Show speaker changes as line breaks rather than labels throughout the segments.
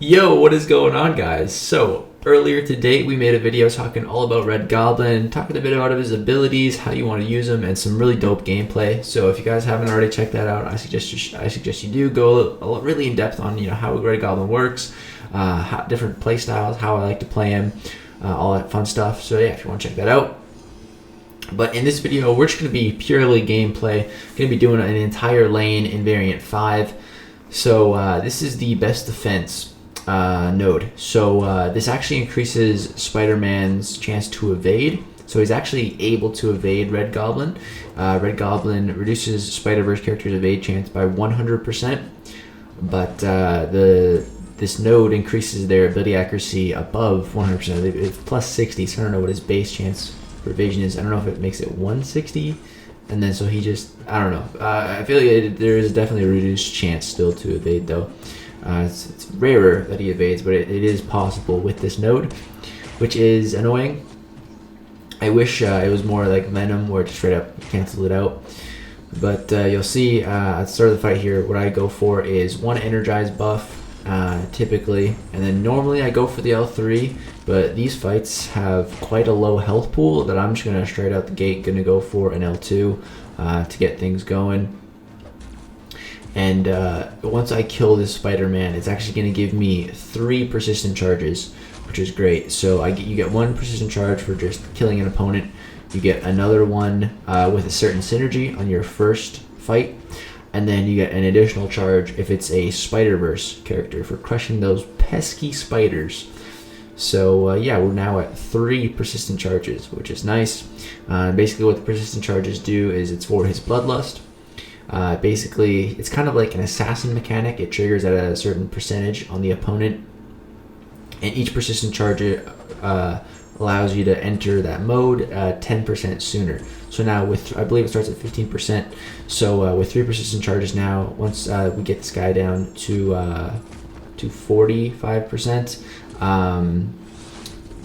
Yo, what is going on, guys? So, earlier today we made a video talking all about Red Goblin, talking a bit about his abilities, how you want to use him, and some really dope gameplay. So if you guys haven't already checked that out, I suggest you do go really in depth on how Red Goblin works, different play styles, how I like to play him, all that fun stuff. So yeah, if you want to check that out. But in this video, we're just going to be purely gameplay. Going to be doing an entire lane in variant 5. So this is the best defense node. So this actually increases Spider-Man's chance to evade. So he's actually able to evade Red Goblin. Red Goblin reduces Spider-Verse characters' evade chance by 100%. But this node increases their ability accuracy above 100%. It's plus 60, so I don't know what his base chance for evasion is. I don't know if it makes it 160. And then so he just, I don't know. I feel like there is definitely a reduced chance still to evade though. It's rarer that he evades, but it is possible with this node, which is annoying. I wish it was more like Venom where it just straight up cancels it out. But you'll see at the start of the fight here, what I go for is one energize buff, typically, and then normally I go for the L3, but these fights have quite a low health pool that I'm just gonna straight out the gate gonna go for an L2 to get things going. And once I kill this Spider-Man, it's actually gonna give me 3 persistent charges, which is great. So you get 1 persistent charge for just killing an opponent. You get another one with a certain synergy on your first fight. And then you get an additional charge if it's a Spider-Verse character for crushing those pesky spiders. So yeah, we're now at 3 persistent charges, which is nice. Basically what the persistent charges do is it's for his Bloodlust. Basically, it's kind of like an assassin mechanic. It triggers at a certain percentage on the opponent. And each persistent charge allows you to enter that mode 10% sooner. So now with, I believe it starts at 15%. So with 3 persistent charges now, once we get this guy down to 45%,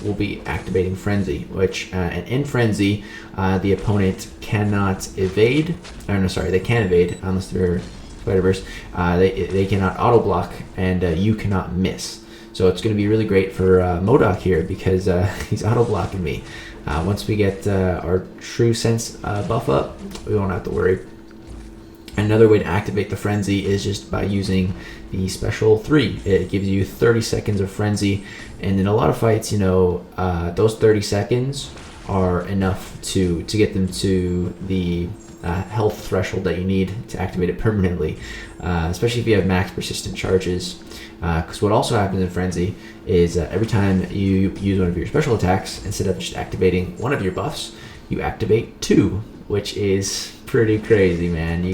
we'll be activating Frenzy, which and in Frenzy, the opponent cannot evade. Or no, sorry, they can evade unless they're Spider-Verse. They cannot auto block, and you cannot miss. So it's going to be really great for Mcoc here because he's auto blocking me. Once we get our True Sense buff up, we won't have to worry. Another way to activate the Frenzy is just by using the special 3. It gives you 30 seconds of Frenzy, and in a lot of fights, those 30 seconds are enough to get them to the health threshold that you need to activate it permanently, especially if you have max persistent charges. Because what also happens in Frenzy is every time you use one of your special attacks, instead of just activating one of your buffs, you activate 2, which is pretty crazy, man. You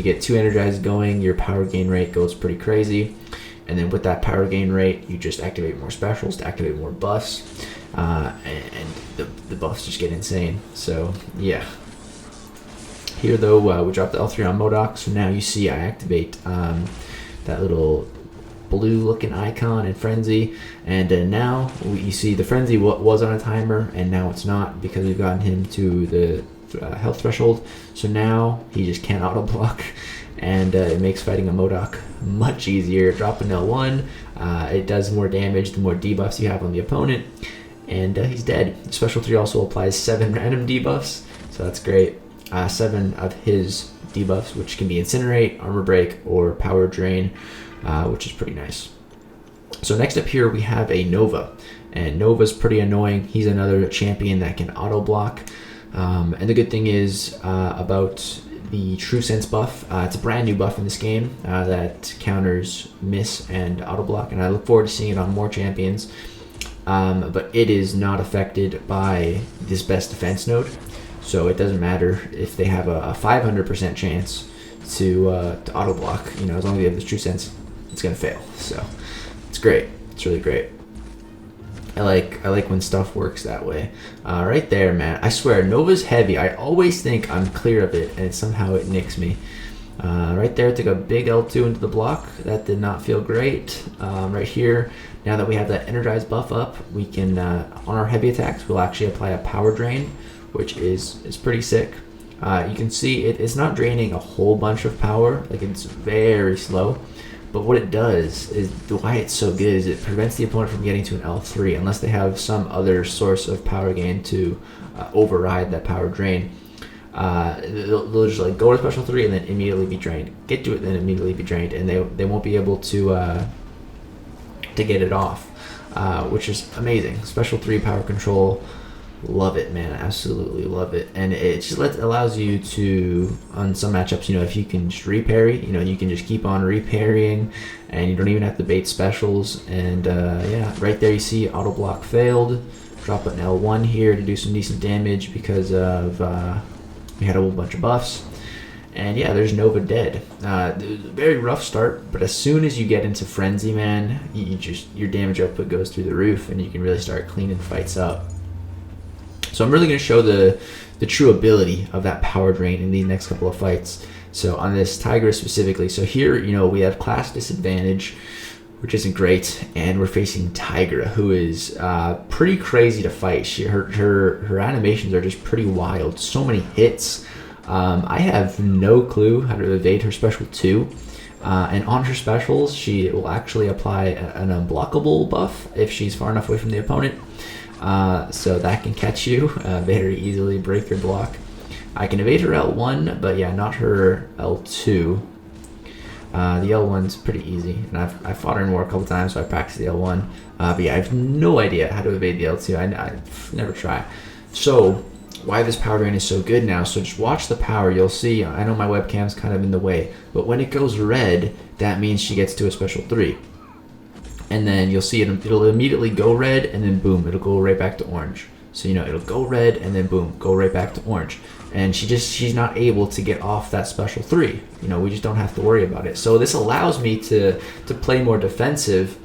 get 2 energized going, your power gain rate goes pretty crazy, and then with that power gain rate, you just activate more specials to activate more buffs, and the buffs just get insane. So yeah. Here though, we dropped the L3 on Mcoc, so now you see I activate that little blue looking icon in Frenzy, and now you see the Frenzy was on a timer, and now it's not because we've gotten him to the health threshold. So now he just can't auto block, and it makes fighting a Mcoc much easier. Drop an L1, it does more damage the more debuffs you have on the opponent, and he's dead. Special 3 also applies 7 random debuffs, so that's great. 7 of his debuffs, which can be Incinerate, Armor Break, or Power Drain, which is pretty nice. So next up here we have a Nova, and Nova's pretty annoying. He's another champion that can auto block, and the good thing is about the True Sense buff, it's a brand new buff in this game that counters miss and auto block, and I look forward to seeing it on more champions, but it is not affected by this best defense node. So it doesn't matter if they have a 500% chance to auto block. As long as they have this True Sense, it's gonna fail. So it's great. It's really great. I like when stuff works that way. Right there, man. I swear, Nova's heavy. I always think I'm clear of it, and somehow it nicks me. Right there, took a big L2 into the block. That did not feel great. Right here, now that we have that energized buff up, we can on our heavy attacks, we'll actually apply a power drain, which is pretty sick. You can see it's not draining a whole bunch of power, like it's very slow, But what it does is, why it's so good is it prevents the opponent from getting to an L3 unless they have some other source of power gain to override that power drain. They'll just like go to special 3 and then immediately be drained. Get to it, then immediately be drained, and they won't be able to get it off, which is amazing. Special 3 power control. Love it, man. Absolutely love it. And it just allows you to, on some matchups, you know, if you can just reparry, you know, you can just keep on reparrying and you don't even have to bait specials. And yeah, right there you see auto block failed. Drop an L1 here to do some decent damage because of we had a whole bunch of buffs. And yeah, there's Nova dead. Very rough start, but as soon as you get into Frenzy, man, your damage output goes through the roof and you can really start cleaning fights up. So I'm really going to show the true ability of that power drain in these next couple of fights. So on this Tigress specifically, so here, you know, we have class disadvantage, which isn't great, and we're facing Tigra, who is pretty crazy to fight. Her animations are just pretty wild. So many hits. I have no clue how to evade her special 2. And on her specials, she will actually apply an unblockable buff if she's far enough away from the opponent. So that can catch you very easily, break your block. I can evade her L1, but yeah, not her L2. The L1's pretty easy, and I've fought her in war a couple times, so I practiced the L1. But yeah, I have no idea how to evade the L2. I never try. So why this power drain is so good now, so just watch the power. You'll see, I know my webcam's kind of in the way, but when it goes red, that means she gets to a special 3. And then you'll see it'll immediately go red, and then boom, it'll go right back to orange. So, you know, it'll go red, and then boom, go right back to orange. And she's not able to get off that special 3. You know, we just don't have to worry about it. So this allows me to play more defensive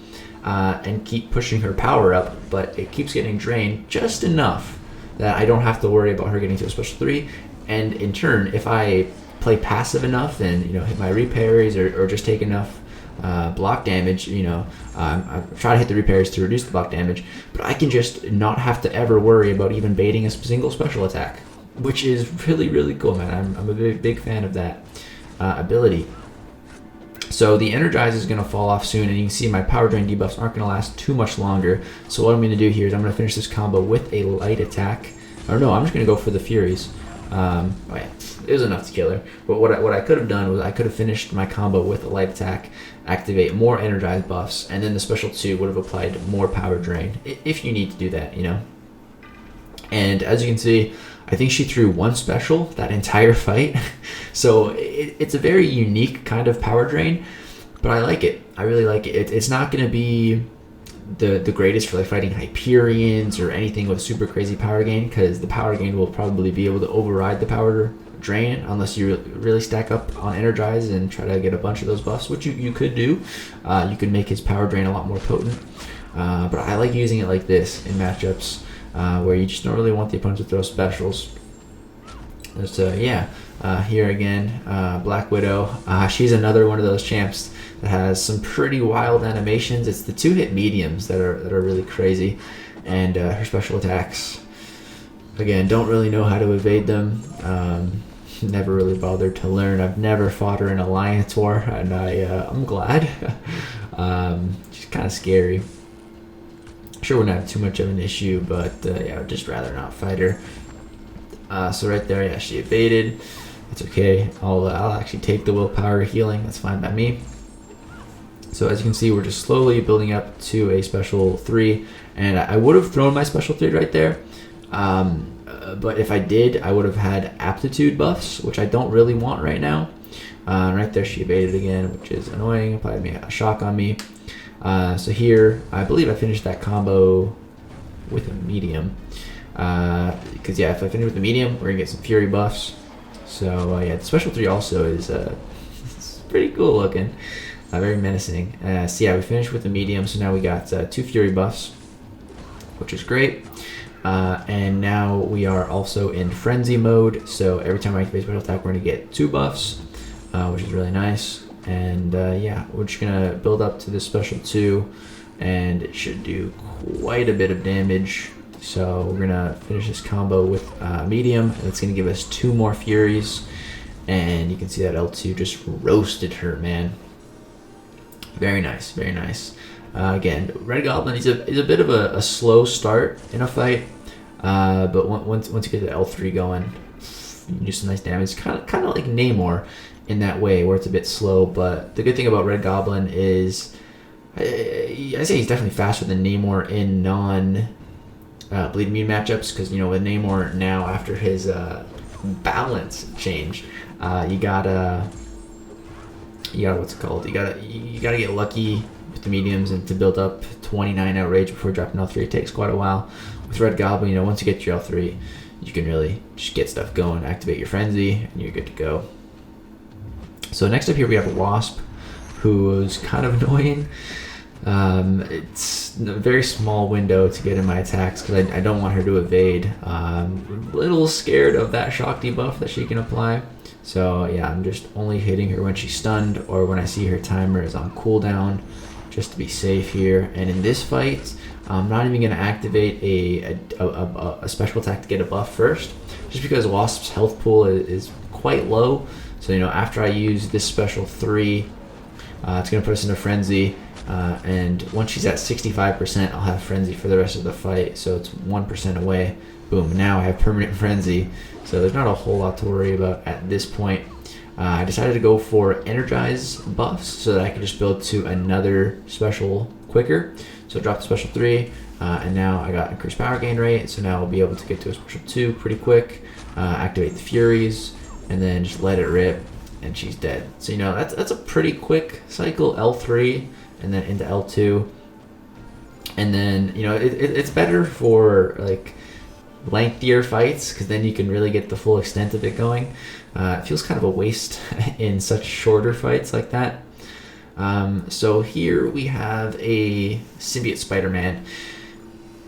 and keep pushing her power up, but it keeps getting drained just enough that I don't have to worry about her getting to a special 3. And in turn, if I play passive enough and, you know, hit my reparries or just take enough block damage, you know, I try to hit the repairs to reduce the block damage, but I can just not have to ever worry about even baiting a single special attack, which is really, really cool, man. I'm a big fan of that ability. So the Energize is going to fall off soon, and you can see my power drain debuffs aren't going to last too much longer. So what I'm going to do here is I'm going to finish this combo with a light attack. Or no, I'm just going to go for the Furies. Oh yeah, it was enough to kill her. But what I could have done was I could have finished my combo with a light attack, activate more Energize buffs, and then the special 2 would have applied more power drain, if you need to do that, you know. And as you can see, I think she threw 1 special that entire fight. So it's a very unique kind of power drain, but I like it. I really like it. It's not going to be the greatest for like fighting Hyperions or anything with super crazy power gain, because the power gain will probably be able to override the power drain unless you really stack up on Energize and try to get a bunch of those buffs, which you could do. You could make his power drain a lot more potent. But I like using it like this in matchups where you just don't really want the opponent to throw specials. So yeah, here again, Black Widow. She's another one of those champs that has some pretty wild animations. It's the 2-hit mediums that are really crazy, and her special attacks, again, don't really know how to evade them. Never really bothered to learn. I've never fought her in Alliance War, and I'm glad. She's kind of scary. Sure wouldn't have too much of an issue, but yeah, I'd just rather not fight her. So right there, yeah, she evaded. That's okay. I'll actually take the willpower healing. That's fine by me. So as you can see, we're just slowly building up to a special 3, and I would have thrown my special 3 right there. But if I did, I would have had aptitude buffs, which I don't really want right now. Right there, she evaded again, which is annoying. Applied me a shock on me. So here, I believe I finished that combo with a medium. Because yeah, if I finish with the medium, we're gonna get some fury buffs. So yeah, the special 3 also is it's pretty cool looking, very menacing. So yeah, we finished with the medium, so now we got 2 fury buffs, which is great. And now we are also in frenzy mode, so every time I activate special attack, we're gonna get 2 buffs, which is really nice. And yeah, we're just gonna build up to this special 2, and it should do quite a bit of damage. So we're gonna finish this combo with medium, and it's gonna give us 2 more furies, and you can see that L2 just roasted her, man. Very nice, very nice. Again, Red Goblin, he's a bit of a slow start in a fight, but once you get the L3 going, you can do some nice damage. Kind of like Namor in that way, where it's a bit slow. But the good thing about Red Goblin is, I say he's definitely faster than Namor in non bleed immune matchups, because with Namor now, after his balance change, you gotta what's it called? You gotta get lucky with the mediums and to build up 29 outrage before dropping L3. It takes quite a while. With Red Goblin, once you get your L3, you can really just get stuff going, activate your frenzy, and you're good to go. So next up here we have a Wasp, who's kind of annoying. It's a very small window to get in my attacks because I don't want her to evade. I'm a little scared of that shock debuff that she can apply. So yeah, I'm just only hitting her when she's stunned or when I see her timer is on cooldown, just to be safe here. And in this fight, I'm not even going to activate a special attack to get a buff first, just because Wasp's health pool is quite low. So after I use this special 3, it's going to put us into frenzy. And once she's at 65%, I'll have frenzy for the rest of the fight. So it's 1% away. Boom, now I have permanent frenzy. So there's not a whole lot to worry about at this point. I decided to go for energize buffs so that I can just build to another special quicker. So drop the special 3, and now I got increased power gain rate. So now I'll be able to get to a special 2 pretty quick, activate the Furies, and then just let it rip, and she's dead. So that's a pretty quick cycle, L3, and then into L2. And then it's better for like lengthier fights, because then you can really get the full extent of it going. It feels kind of a waste in such shorter fights like that. So here we have a symbiote Spider-Man,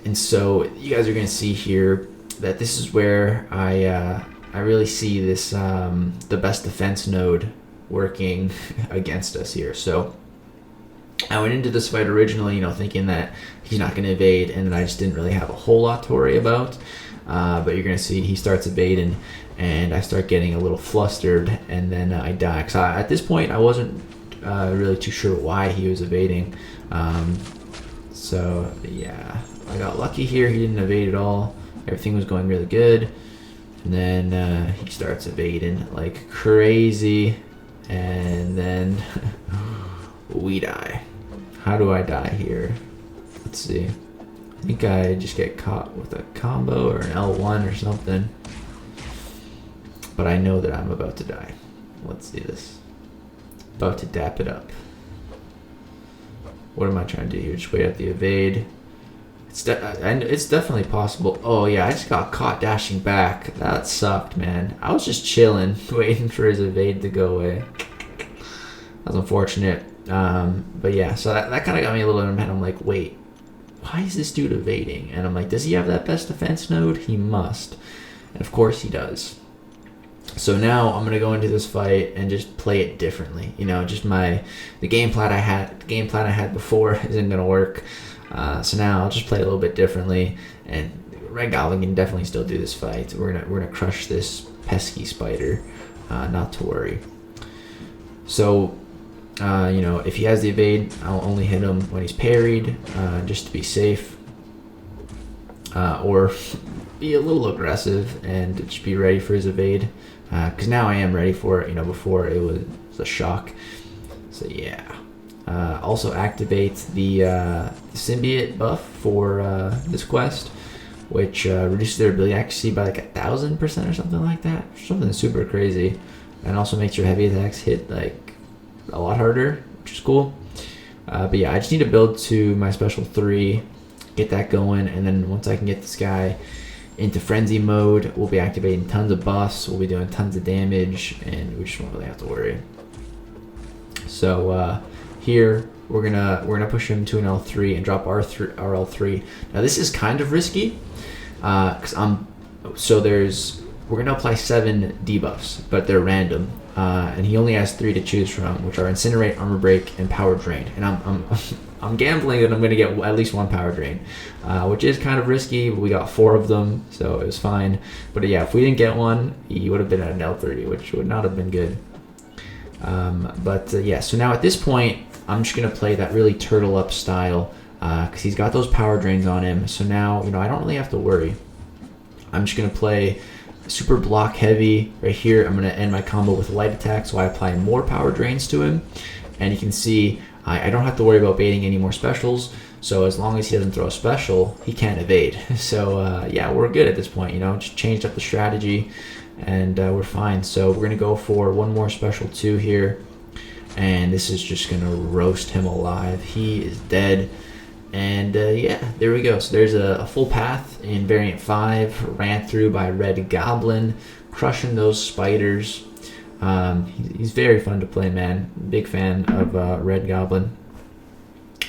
and so you guys are going to see here that this is where I really see this the best defense node working against us here. So I went into this fight originally, thinking that he's not going to evade, and I just didn't really have a whole lot to worry about. But you're going to see he starts evading, and I start getting a little flustered, and then I die. Because at this point, I wasn't really too sure why he was evading. So yeah, I got lucky here. He didn't evade at all. Everything was going really good. And then he starts evading like crazy, and then we die. How do I die here? Let's see. I think I just get caught with a combo or an L1 or something. But I know that I'm about to die. Let's see this. About to dap it up. What am I trying to do here? Just wait out the evade. It's definitely possible. Oh yeah, I just got caught dashing back. That sucked, man. I was just chilling, waiting for his evade to go away. That was unfortunate. But yeah, so that kind of got me a little in my head. I'm like, wait, why is this dude evading? And I'm like, does he have that best defense node? He must. And of course he does. So now I'm gonna go into this fight and just play it differently. Just the game plan I had before isn't gonna work. So now I'll just play a little bit differently, and Red Goblin can definitely still do this fight. We're gonna crush this pesky spider. Not to worry. So if he has the evade, I'll only hit him when he's parried, just to be safe. Or be a little aggressive and just be ready for his evade. Because now I am ready for it. Before it was a shock. So yeah. Also activate the symbiote buff for this quest, which reduces their ability accuracy by like 1,000% or something like that. Something super crazy. And also makes your heavy attacks hit like a lot harder, which is cool. But yeah, I just need to build to my special 3, get that going, and then once I can get this guy into frenzy mode, we'll be activating tons of buffs, we'll be doing tons of damage, and we just won't really have to worry. So here we're gonna push him to an L3 and drop our L3. Now this is kind of risky, because we're gonna apply 7 debuffs, but they're random. And he only has 3 to choose from, which are Incinerate, Armor Break, and Power Drain. And I'm gambling that I'm going to get at least 1 Power Drain, which is kind of risky, but we got 4 of them, so it was fine. But yeah, if we didn't get one, he would have been at an L30, which would not have been good. Yeah, so now at this point, I'm just going to play that really turtle up style because he's got those power drains on him. So now, I don't really have to worry. I'm just going to play super block heavy right here. I'm going to end my combo with light attack, so I apply more power drains to him. And you can see I don't have to worry about baiting any more specials. So as long as he doesn't throw a special, he can't evade. So yeah, we're good at this point. Just changed up the strategy, and we're fine. So we're gonna go for one more special 2 here, and this is just gonna roast him alive. He is dead. And yeah, there we go. So there's a full path in variant 5, ran through by Red Goblin, crushing those spiders. He's very fun to play, man. Big fan of Red Goblin.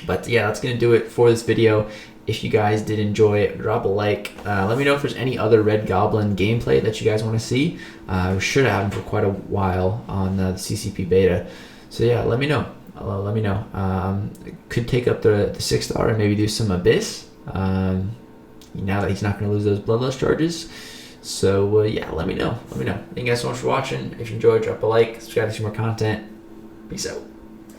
But yeah, that's going to do it for this video. If you guys did enjoy it, drop a like. Let me know if there's any other Red Goblin gameplay that you guys want to see. We should have them for quite a while on the CCP beta. So yeah, let me know. Let me know. Could take up the 6-star and maybe do some Abyss. Now that he's not going to lose those Bloodlust charges. So yeah, let me know. Thank you guys so much for watching. If you enjoyed, drop a like, subscribe to see more content. Peace out.